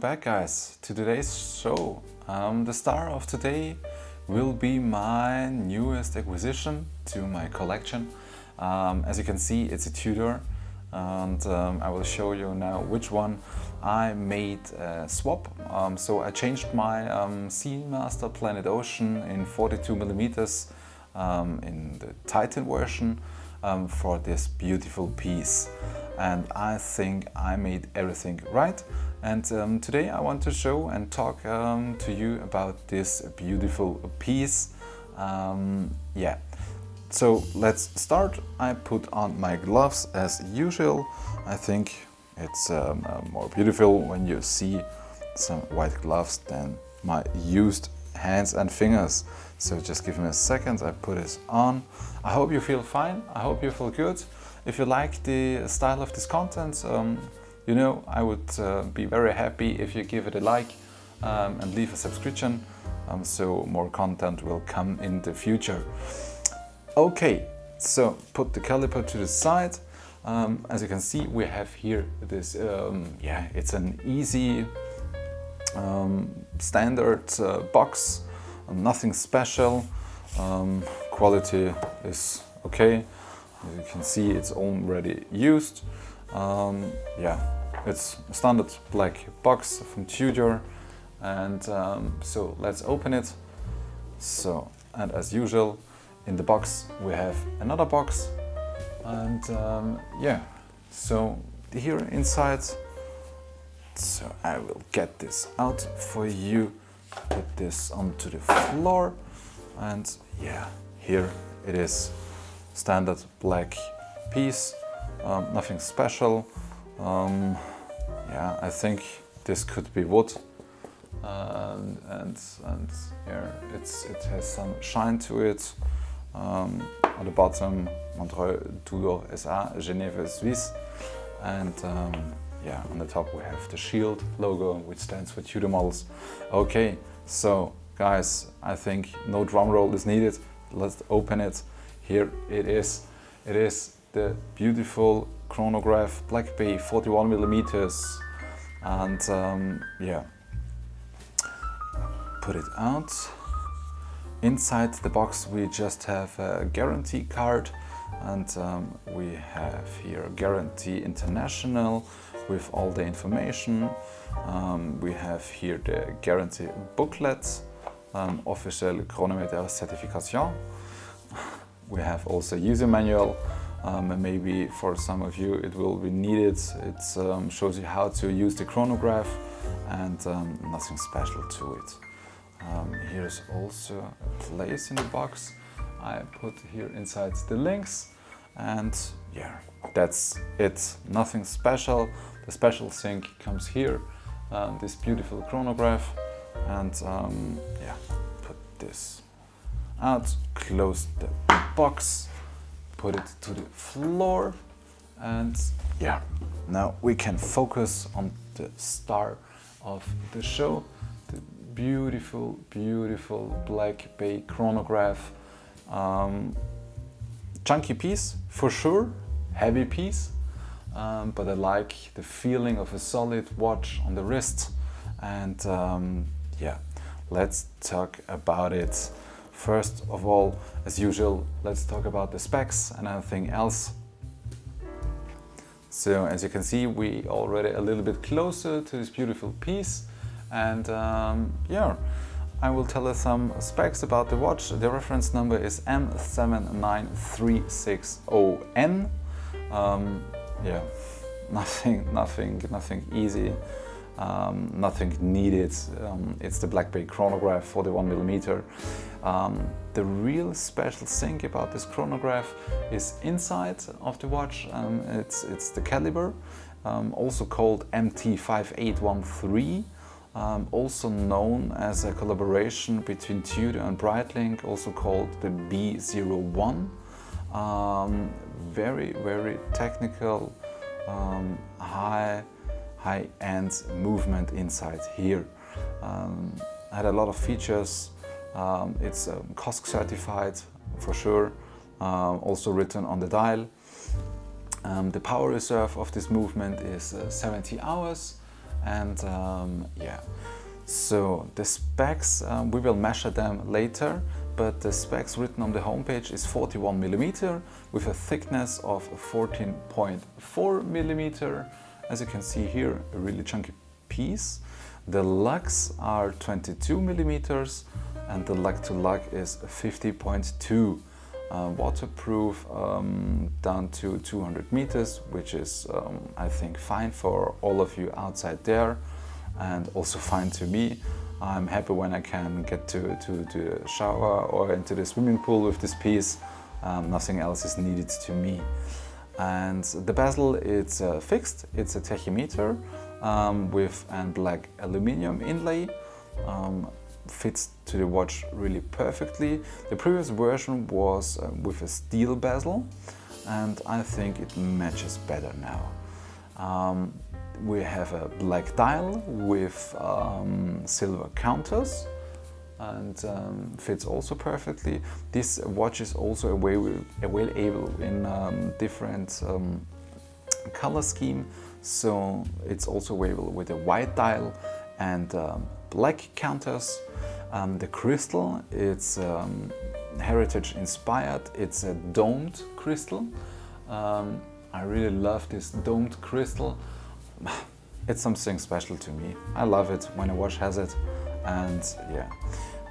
back, guys, to today's show. The star of today will be my newest acquisition to my collection. As you can see, it's a Tudor, and I will show you now which one I made a swap. So I changed my Seamaster Planet Ocean in 42mm in the Titan version for this beautiful piece. And I think I made everything right. And today I want to show and talk to you about this beautiful piece. Yeah, so let's start. I put on my gloves as usual. I think it's more beautiful when you see some white gloves than my used hands and fingers. So just give me a second, I put this on. I hope you feel fine, I hope you feel good. If you like the style of this content, you know, I would be very happy if you give it a like and leave a subscription, so more content will come in the future. Okay, so put the caliper to the side. As you can see, we have here this, yeah, it's an easy standard box, nothing special. Quality is okay. As you can see, it's already used. Yeah, it's a standard black box from Tudor, and so let's open it. So, and as usual, in the box we have another box, and yeah, so here inside. So I will get this out for you, put this onto the floor, and yeah, here it is. Standard black piece, nothing special. Yeah, I think this could be wood, and here it has some shine to it. On the bottom, Tudor SA, Geneva, Suisse, and yeah, on the top we have the shield logo, which stands for Tudor models. Okay, so guys, I think no drum roll is needed. Let's open it. Here it is. It is the beautiful Chronograph Black Bay 41mm, and yeah, put it out. Inside the box we just have a guarantee card, and we have here Guarantee International with all the information. We have here the guarantee booklet, official chronometer certification. We have also user manual, and maybe for some of you it will be needed. It shows you how to use the chronograph, and nothing special to it. Here's also a place in the box. I put here inside the links, and yeah, that's it. Nothing special. The special thing comes here, this beautiful chronograph, and yeah, put this out, close the box, put it to the floor, and yeah, now we can focus on the star of the show, the beautiful, beautiful Black Bay chronograph. Chunky piece for sure, heavy piece, but I like the feeling of a solid watch on the wrist, and yeah, let's talk about it. First of all, as usual, let's talk about the specs and everything else. So as you can see, we already a little bit closer to this beautiful piece, and yeah, I will tell you some specs about the watch. The reference number is M79360N. Yeah, nothing easy. Nothing needed. It's the Black Bay chronograph, 41mm. The real special thing about this chronograph is inside of the watch. It's the caliber, also called MT5813, also known as a collaboration between Tudor and Breitling, also called the B01. Very technical, high-end movement inside here. Had a lot of features. It's COSC certified for sure, also written on the dial. The power reserve of this movement is 70 hours, And yeah, so the specs, we will measure them later, but the specs written on the homepage is 41 millimeter with a thickness of 14.4 millimeter. As you can see here, a really chunky piece. The lugs are 22 millimeters and the lug to lug is 50.2. Waterproof down to 200 meters, which is I think fine for all of you outside there, and also fine to me. I'm happy when I can get to the shower or into the swimming pool with this piece. Nothing else is needed to me. And the bezel, it's fixed, it's a tachymeter with a black aluminium inlay. Fits to the watch really perfectly. The previous version was with a steel bezel, and I think it matches better now. We have a black dial with silver counters, and fits also perfectly. This watch is also available in different color scheme, so it's also available with a white dial and black counters. The crystal, it's heritage inspired, it's a domed crystal. I really love this domed crystal. It's something special to me. I love it when a watch has it. And yeah,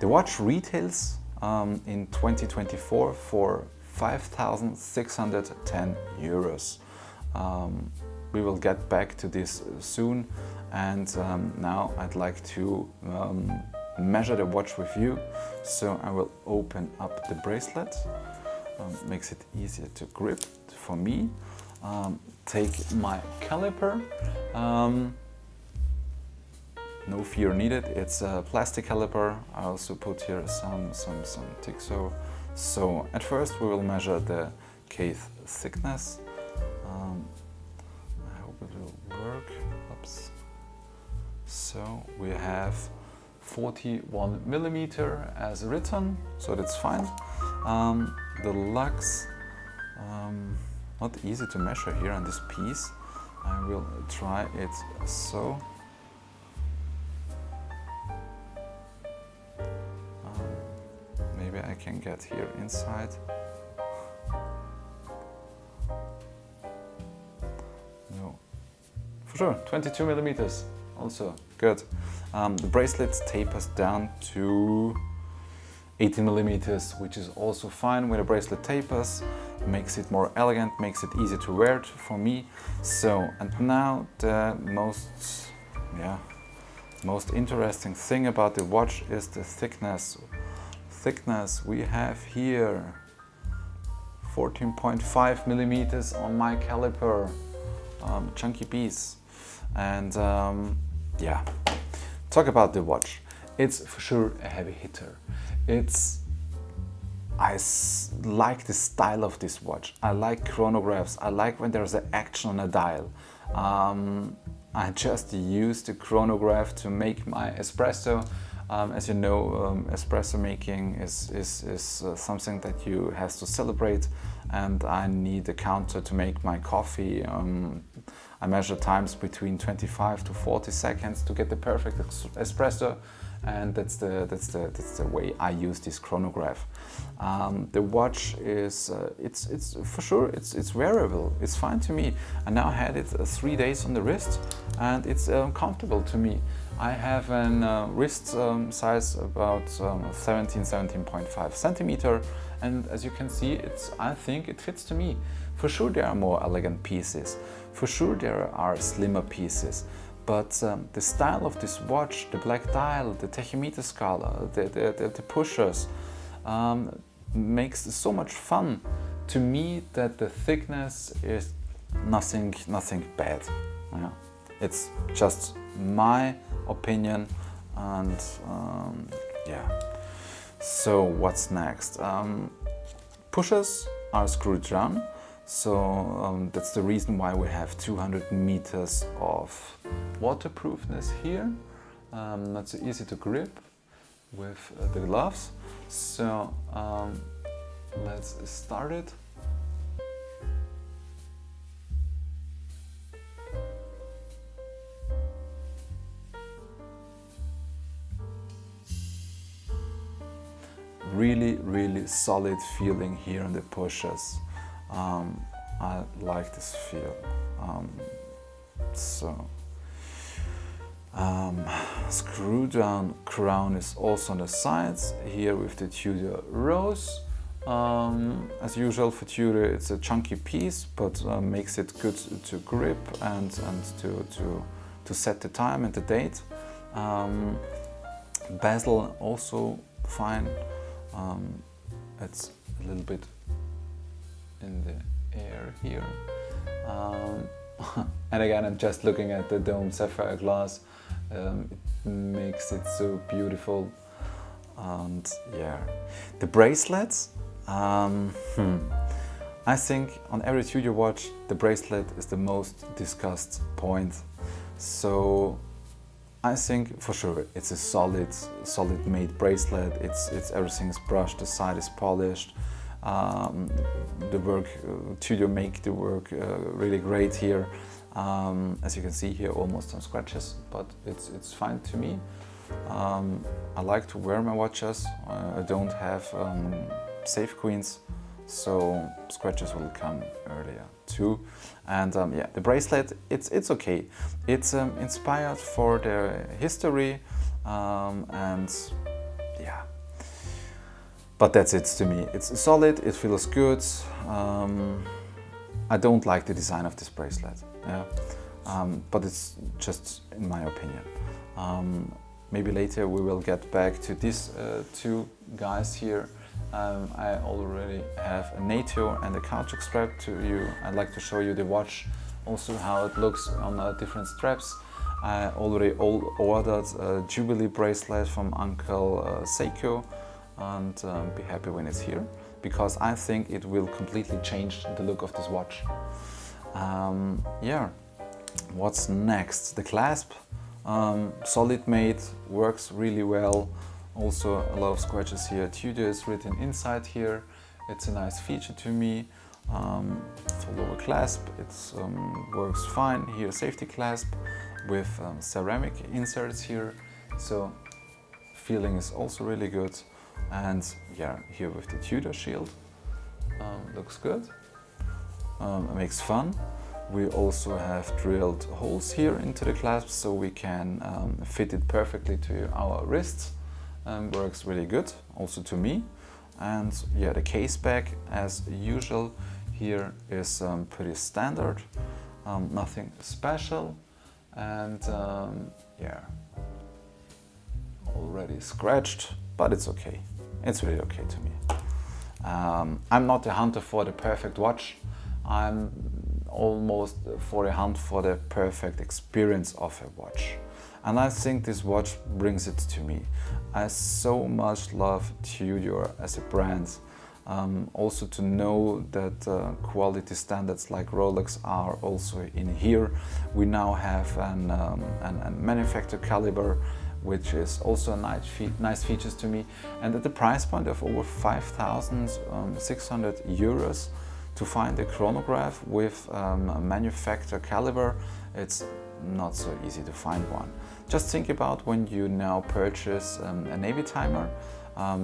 the watch retails in 2024 for 5,610 euros. We will get back to this soon, and now I'd like to measure the watch with you. So I will open up the bracelet, makes it easier to grip for me. Take my caliper, no fear needed, it's a plastic caliper. I also put here some Tixo. So at first we will measure the case thickness. I hope it will work. Oops. So we have 41 millimeter as written, so that's fine. The lugs, not easy to measure here on this piece. I will try it so. Maybe I can get here inside. No, for sure, 22 millimeters, also good. The bracelet tapers down to 18 millimeters, which is also fine when a bracelet tapers. Makes it more elegant, makes it easy to wear it for me. So, and now the most interesting thing about the watch is the thickness. Thickness we have here 14.5 millimeters on my caliper, chunky piece. And yeah, talk about the watch. It's for sure a heavy hitter. I like the style of this watch. I like chronographs. I like when there's an action on a dial. I just use the chronograph to make my espresso. As you know, espresso making is something that you have to celebrate, and I need a counter to make my coffee. I measure times between 25 to 40 seconds to get the perfect espresso, and that's the way I use this chronograph. The watch is it's for sure it's wearable. It's fine to me. I now had it 3 days on the wrist, and it's comfortable to me. I have a wrist size about 17.5 centimeter, and as you can see, I think it fits to me. For sure there are more elegant pieces. For sure there are slimmer pieces. But the style of this watch, the black dial, the tachymeter scala, the pushers, makes it so much fun to me that the thickness is nothing bad. Yeah. It's just my opinion, and yeah. So what's next? Pushers are screwed down. So that's the reason why we have 200 meters of waterproofness here. Not so easy to grip with the gloves. So let's start it. very solid feeling here in the pushes. I like this feel. Screw down crown is also on the sides here with the Tudor rose. As usual for Tudor, it's a chunky piece, but makes it good to grip and to set the time and the date. Bezel also fine. It's a little bit in the air here. And again, I'm just looking at the dome sapphire glass. It makes it so beautiful. And yeah, the bracelets. I think on every Tudor watch, the bracelet is the most discussed point. So I think for sure it's a solid made bracelet. It's everything's brushed, the side is polished. The work, Tudor make the work really great here. As you can see here, almost some scratches, but it's fine to me. I like to wear my watches. I don't have safe queens, so scratches will come earlier too. And yeah, the bracelet, it's okay. It's inspired for their history, and yeah. But that's it to me. It's solid, it feels good. I don't like the design of this bracelet, yeah. But it's just in my opinion. Maybe later we will get back to these two guys here. I already have a NATO and a caoutchouc strap to you. I'd like to show you the watch, also how it looks on different straps. I already ordered a Jubilee bracelet from Uncle Seiko, and be happy when it's here, because I think it will completely change the look of this watch. Yeah, what's next? The clasp, solid made, works really well. Also a lot of scratches here. Tudor is written inside here. It's a nice feature to me. For lower clasp, it works fine. Here, safety clasp with ceramic inserts here. So feeling is also really good. And yeah, here with the Tudor shield, looks good. It makes fun. We also have drilled holes here into the clasp, so we can fit it perfectly to our wrists. Works really good, also to me. And yeah, the case back, as usual, here is pretty standard, nothing special. And yeah, already scratched, but it's okay. It's really okay to me. I'm not a hunter for the perfect watch. I'm almost for a hunt for the perfect experience of a watch. And I think this watch brings it to me. I so much love Tudor as a brand. Also to know that quality standards like Rolex are also in here. We now have a manufacturer caliber, which is also a nice features to me. And at the price point of over 5,600 euros, to find a chronograph with a manufacturer caliber, it's not so easy to find one. Just think about when you now purchase a Navy timer,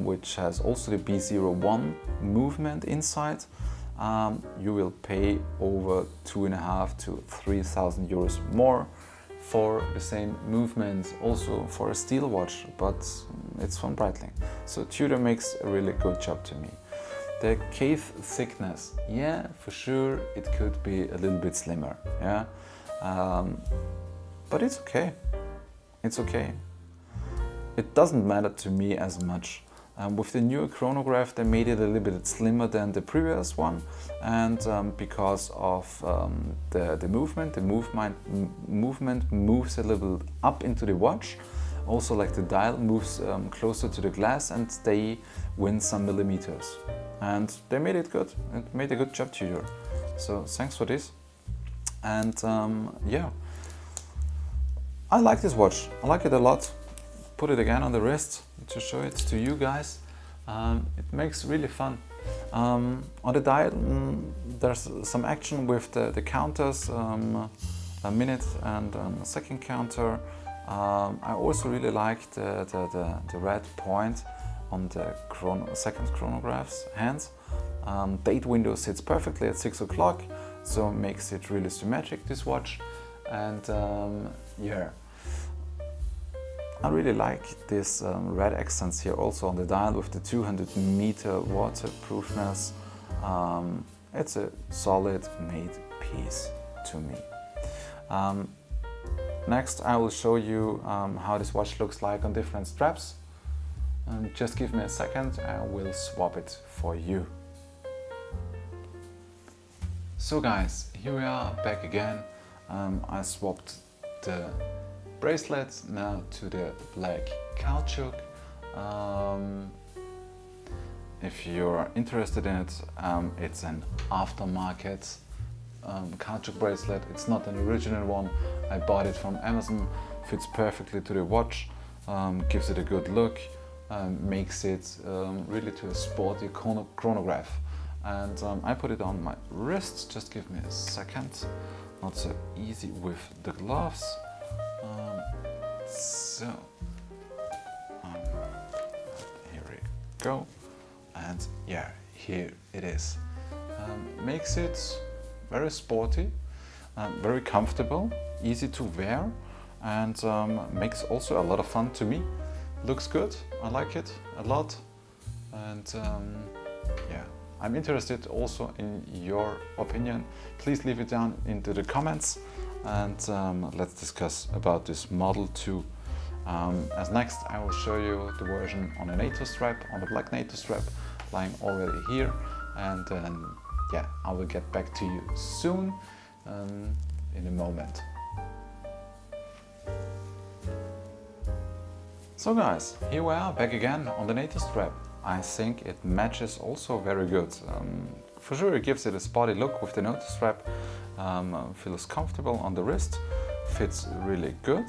which has also the B01 movement inside. You will pay over 2,500 to 3,000 euros more for the same movement, also for a steel watch, but it's from Breitling. So Tudor makes a really good job to me. The case thickness, yeah, for sure, it could be a little bit slimmer, yeah, but it's okay. It's okay. It doesn't matter to me as much. With the newer chronograph, they made it a little bit slimmer than the previous one, and because of the movement moves a little up into the watch. Also, like the dial moves closer to the glass, and they win some millimeters. And they made it good. It made a good job, Tudor. So thanks for this. And yeah, I like this watch. I like it a lot. Put it again on the wrist to show it to you guys. It makes really fun. On the dial, there's some action with the counters, a minute and a second counter. I also really like the red point on the second chronograph's hands. Date window sits perfectly at 6 o'clock, so makes it really symmetric, this watch. And yeah, I really like this red accents here also on the dial with the 200 meter waterproofness. It's a solid made piece to me. Next I will show you how this watch looks like on different straps. Just give me a second, I will swap it for you. So guys, here we are back again. I swapped the bracelet now to the black caoutchouc. If you're interested in it, it's an aftermarket caoutchouc bracelet. It's not an original one. I bought it from Amazon, fits perfectly to the watch, gives it a good look, makes it really to a sporty chronograph. And I put it on my wrist. Just give me a second. Not so easy with the gloves. Here we go. And yeah, here it is. Makes it very sporty, very comfortable, easy to wear, and makes also a lot of fun to me. Looks good. I like it a lot. And yeah. I'm interested also in your opinion. Please leave it down into the comments, and let's discuss about this model too. As next I will show you the version on a NATO strap, on the black NATO strap, lying already here, and then yeah, I will get back to you soon in a moment. So guys, here we are back again on the NATO strap. I think it matches also very good. For sure it gives it a sporty look with the NATO strap. Feels comfortable on the wrist, fits really good.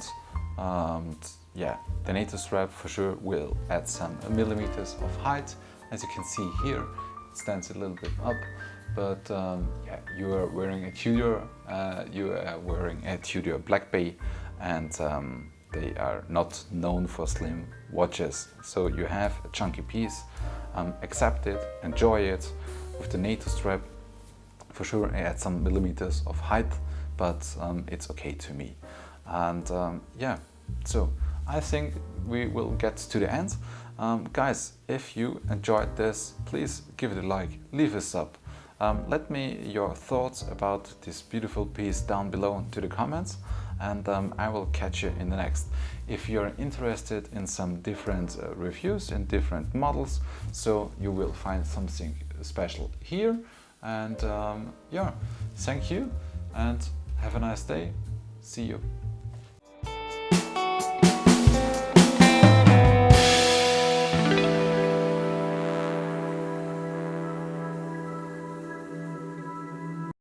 Yeah, the NATO strap for sure will add some millimeters of height. As you can see here, it stands a little bit up, but yeah, you are wearing a Tudor, Black Bay, and they are not known for slim watches. So you have a chunky piece, accept it, enjoy it. With the NATO strap, for sure it adds some millimeters of height, but it's okay to me. And yeah, so I think we will get to the end. Guys, if you enjoyed this, please give it a like, leave a sub. Let me your thoughts about this beautiful piece down below to the comments, and I will catch you in the next. If you're interested in some different reviews in different models, so you will find something special here. And yeah, thank you and have a nice day. See you.